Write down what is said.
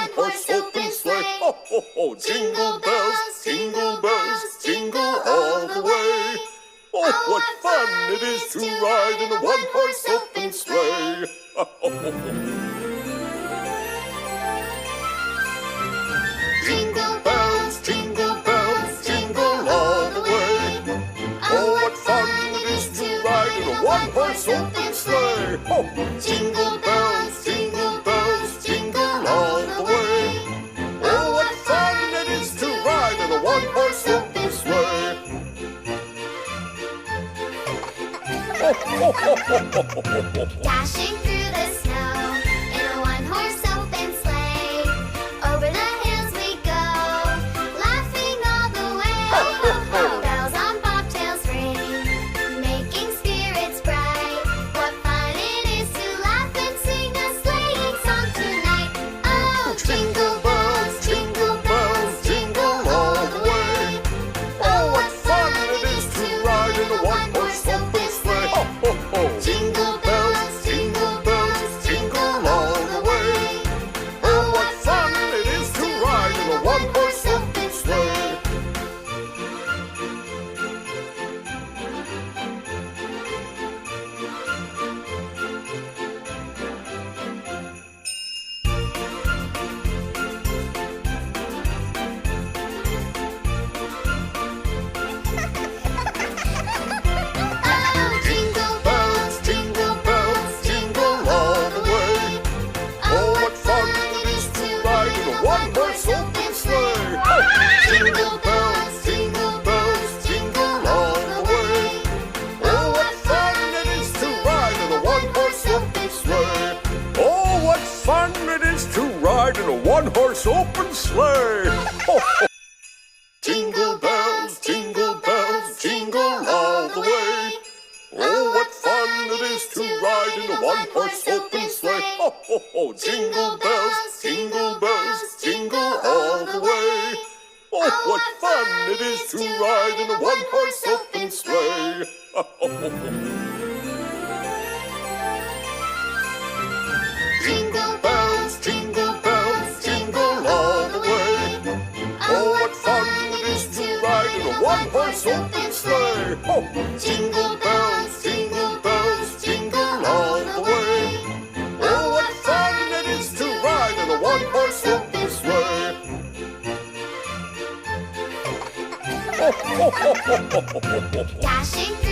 one-horse open sleigh. Ho, ho, ho! Jingle bells, jingle all the way. Oh, what fun it is to ride in a one-horse open sleigh. Ho, ho, ho, ho. Jingle bells, jingle all the way. Oh, what fun it is to ride in a one-horse open sleigh. Oh, jingle bells, jingle all the way. Oh, what fun it is to ride in a one-horse open sleigh. Oh, oh, oh, oh, oh, oh, oh. Dashing through the snow in a one-horse open sleigh. Over the hills we go, laughing all the way. Ho, ho, ho! Bells on bobtails ring, making spirits bright. What fun it is to laugh and sing a sleighing song tonight. Oh, jingle bells, jingle all the way. Oh, what fun it is to ride in a one-horse open sleigh. Ho, ho, ho! Jingle bells, jingle all the way. Oh, what fun it is to ride in a one-horse open sleigh. Oh, jingle bells, Jingle all the way. Oh, what fun it is to ride in a one-horse open sleigh. Ho! Jingle bells, jingle all the way. Oh, what fun it is to ride in a one-horse open sleigh. Oh, what fun it is to ride in a one-horse open sleigh. Ho, ho. Jingle bells, jingle all the way. Oh, what fun it is to ride in a one-horse open sleigh. Ho, ho, ho! Jingle bells, jingle all the way. Oh, what fun it is to ride in a one-horse open sleigh. Ho, ho, ho, ho. Jingle bells, jingle all the way. Oh, what fun it is to ride in a one-horse open sleigh. Ho! Jingle bells, jingle all the way. Oh, what fun it is to ride in a one-horse open sleigh. Ho, ho, ho, ho, ho, ho, ho. dashing through